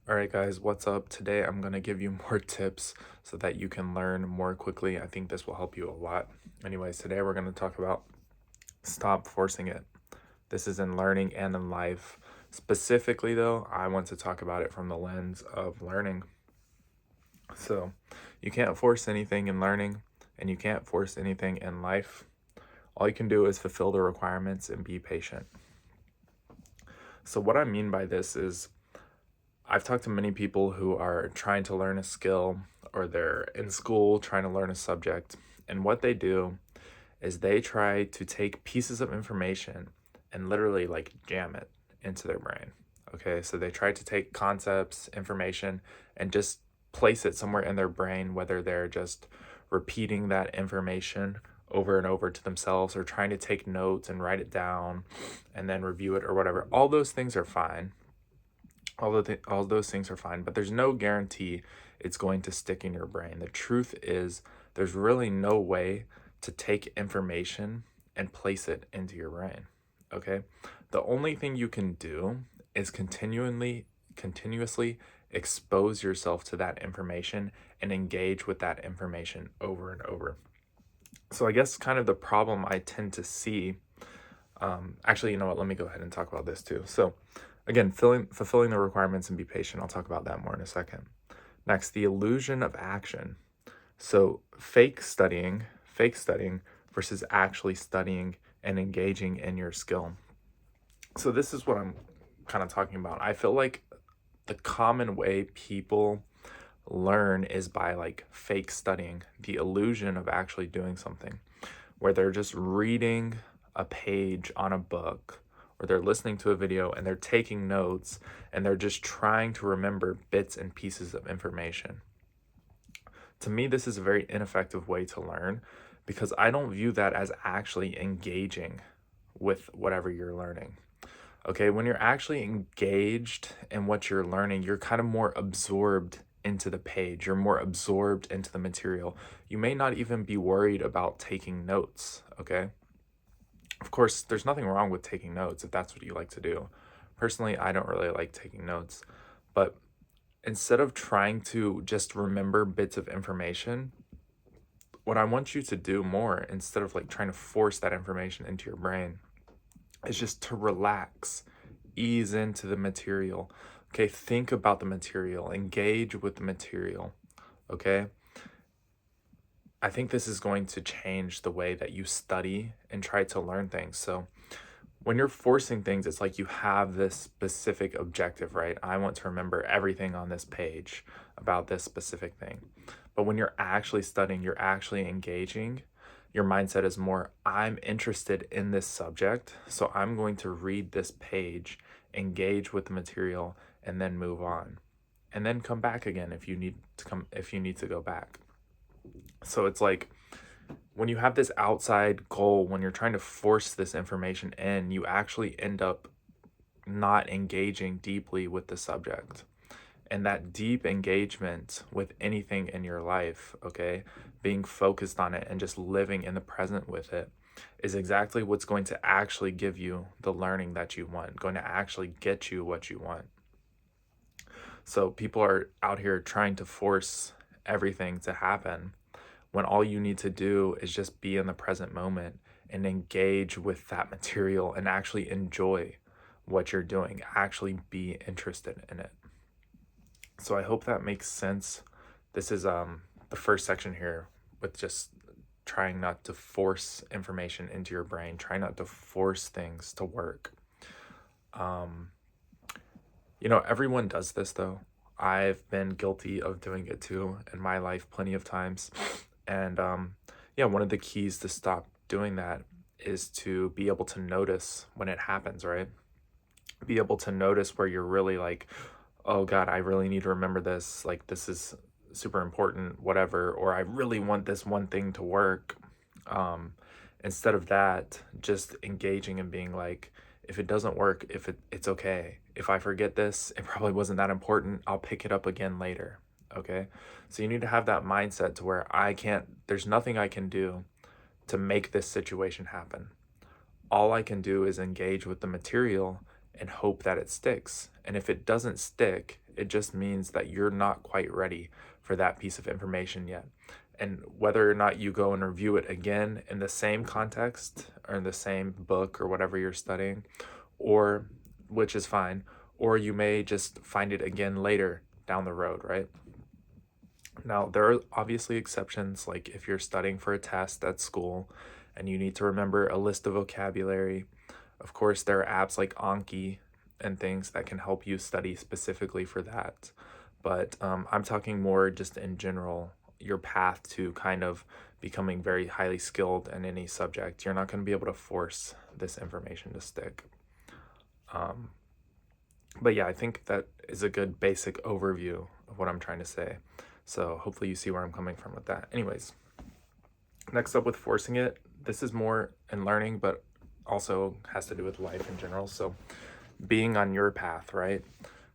All right, guys, what's up? Today I'm going to give you more tips so that you can learn more quickly. I think this will help you a lot. Anyways, today we're going to talk about stop forcing it. This is in learning and in life. Specifically, though, I want to talk about it from the lens of learning. So, you can't force anything in learning, and you can't force anything in life. All you can do is fulfill the requirements and be patient. So, what I mean by this is I've talked to many people who are trying to learn a skill or they're in school trying to learn a subject. And what they do is they try to take pieces of information and literally like jam it into their brain. Okay, so they try to take concepts, information, and just place it somewhere in their brain, whether they're just repeating that information over and over to themselves or trying to take notes and write it down and then review it or whatever. All those things are fine, all those things are fine, but there's no guarantee it's going to stick in your brain. The truth is, there's really no way to take information and place it into your brain. Okay? The only thing you can do is continuously expose yourself to that information and engage with that information over and over. So I guess kind of the problem I tend to see, actually, you know what? Let me go ahead and talk about this too. So again, fulfilling the requirements and be patient. I'll talk about that more in a second. Next, the illusion of action. So fake studying versus actually studying and engaging in your skill. So this is what I'm kind of talking about. I feel like the common way people learn is by like fake studying, the illusion of actually doing something, where they're just reading a page on a book or they're listening to a video and they're taking notes and they're just trying to remember bits and pieces of information. To me, this is a very ineffective way to learn because I don't view that as actually engaging with whatever you're learning. Okay, when you're actually engaged in what you're learning, you're kind of more absorbed into the page, you're more absorbed into the material. You may not even be worried about taking notes, okay? Of course, there's nothing wrong with taking notes if that's what you like to do. Personally, I don't really like taking notes, but instead of trying to just remember bits of information, what I want you to do more, instead of like trying to force that information into your brain, is just to relax, ease into the material. Okay, think about the material, engage with the material. Okay, I think this is going to change the way that you study and try to learn things. So, when you're forcing things, it's like you have this specific objective, right? I want to remember everything on this page about this specific thing. But when you're actually studying, you're actually engaging, your mindset is more, I'm interested in this subject, so I'm going to read this page, engage with the material, and then move on. And then come back again if you need to go back. So it's like when you have this outside goal, when you're trying to force this information in, you actually end up not engaging deeply with the subject. And that deep engagement with anything in your life, okay, being focused on it and just living in the present with it is exactly what's going to actually give you the learning that you want, going to actually get you what you want. So people are out here trying to force everything to happen when all you need to do is just be in the present moment and engage with that material and actually enjoy what you're doing, actually be interested in it. So I hope that makes sense. This is the first section here with just trying not to force information into your brain, try not to force things to work. Um, Everyone does this though. I've been guilty of doing it too in my life plenty of times. And yeah, one of the keys to stop doing that is to be able to notice when it happens, right? Be able to notice where you're really like, oh God, I really need to remember this. Like, this is super important, whatever. Or I really want this one thing to work. Um, Instead of that, just engaging and being like, if it doesn't work, it's okay. If I forget this, it probably wasn't that important. I'll pick it up again later. Okay. So you need to have that mindset to where there's nothing I can do to make this situation happen. All I can do is engage with the material and hope that it sticks. And if it doesn't stick, It just means that you're not quite ready for that piece of information yet. And whether or not you go and review it again in the same context or in the same book or whatever you're studying, or which is fine, or you may just find it again later down the road, right? Now, there are obviously exceptions, like if you're studying for a test at school and you need to remember a list of vocabulary. Of course, there are apps like Anki and things that can help you study specifically for that. But I'm talking more just in general, your path to kind of becoming very highly skilled in any subject. You're not going to be able to force this information to stick. But yeah, I think that is a good basic overview of what I'm trying to say. So hopefully you see where I'm coming from with that. Anyways, next up with forcing it, this is more in learning, but also has to do with life in general. So being on your path, right?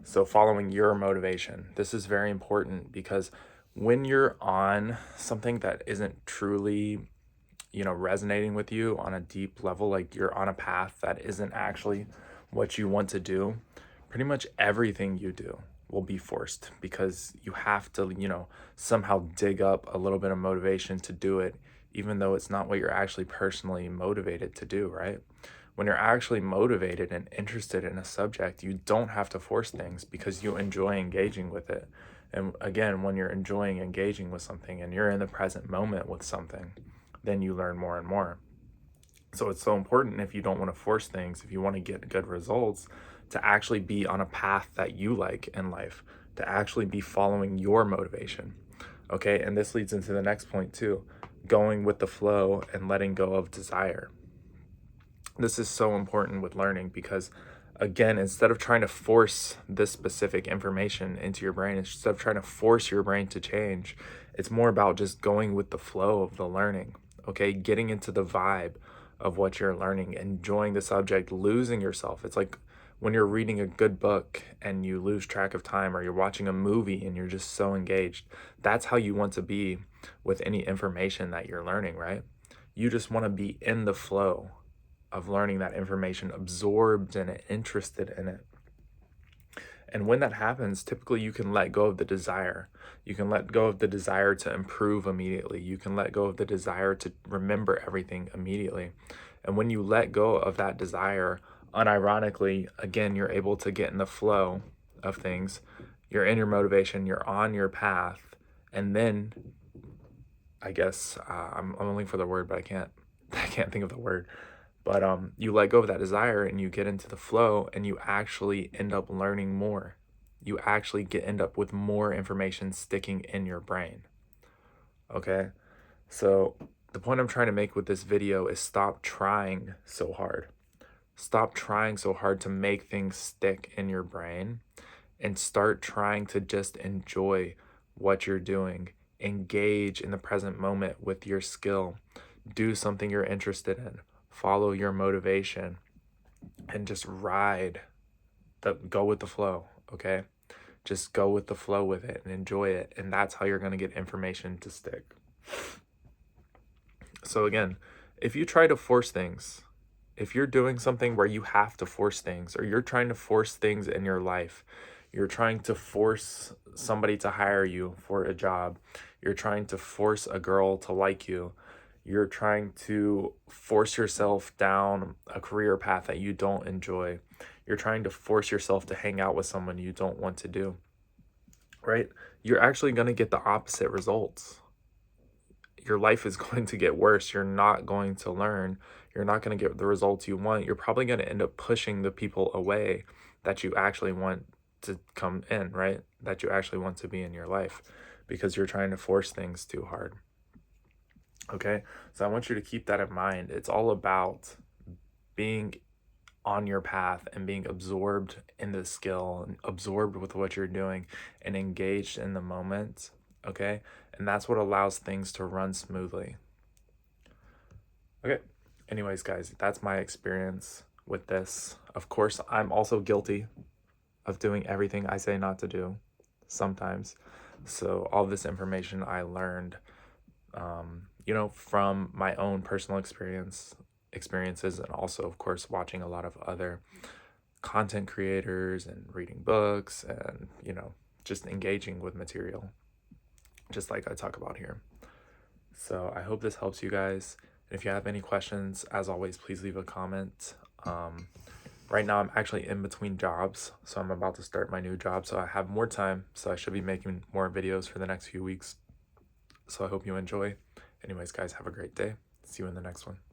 So following your motivation. This is very important because when you're on something that isn't truly, resonating with you on a deep level, like you're on a path that isn't actually what you want to do, pretty much everything you do will be forced because you have to, somehow dig up a little bit of motivation to do it, even though it's not what you're actually personally motivated to do, right? When you're actually motivated and interested in a subject, you don't have to force things because you enjoy engaging with it. And again, when you're enjoying engaging with something and you're in the present moment with something, then you learn more and more. So it's so important, if you don't want to force things, if you want to get good results, to actually be on a path that you like in life, to actually be following your motivation. Okay, and this leads into the next point too, going with the flow and letting go of desire. This is so important with learning because, again, instead of trying to force this specific information into your brain, instead of trying to force your brain to change, it's more about just going with the flow of the learning, okay? Getting into the vibe of what you're learning, enjoying the subject, losing yourself. It's like when you're reading a good book and you lose track of time, or you're watching a movie and you're just so engaged. That's how you want to be with any information that you're learning, right? You just want to be in the flow of learning that information, absorbed in it, interested in it. And when that happens, typically you can let go of the desire. You can let go of the desire to improve immediately. You can let go of the desire to remember everything immediately. And when you let go of that desire, unironically, again, you're able to get in the flow of things. You're in your motivation, you're on your path. And then, I guess, I'm looking for the word, but I can't think of the word. But you let go of that desire and you get into the flow, and you actually end up learning more. You actually end up with more information sticking in your brain. Okay? So the point I'm trying to make with this video is stop trying so hard. Stop trying so hard to make things stick in your brain and start trying to just enjoy what you're doing. Engage in the present moment with your skill. Do something you're interested in. Follow your motivation and just go with the flow, okay? Just go with the flow with it and enjoy it. And that's how you're going to get information to stick. So again, if you try to force things, if you're doing something where you have to force things, or you're trying to force things in your life, you're trying to force somebody to hire you for a job, you're trying to force a girl to like you, you're trying to force yourself down a career path that you don't enjoy, you're trying to force yourself to hang out with someone you don't want to do, right? You're actually going to get the opposite results. Your life is going to get worse. You're not going to learn. You're not going to get the results you want. You're probably going to end up pushing the people away that you actually want to come in, right? That you actually want to be in your life, because you're trying to force things too hard. Okay? So I want you to keep that in mind. It's all about being on your path and being absorbed in the skill and absorbed with what you're doing and engaged in the moment. Okay? And that's what allows things to run smoothly. Okay. Anyways, guys, that's my experience with this. Of course, I'm also guilty of doing everything I say not to do sometimes. So all this information I learned, from my own personal experiences, and also, of course, watching a lot of other content creators and reading books and, you know, just engaging with material, just like I talk about here. So I hope this helps you guys. And if you have any questions, as always, please leave a comment. Right now I'm actually in between jobs, so I'm about to start my new job, so I have more time, so I should be making more videos for the next few weeks. So I hope you enjoy. Anyways, guys, have a great day. See you in the next one.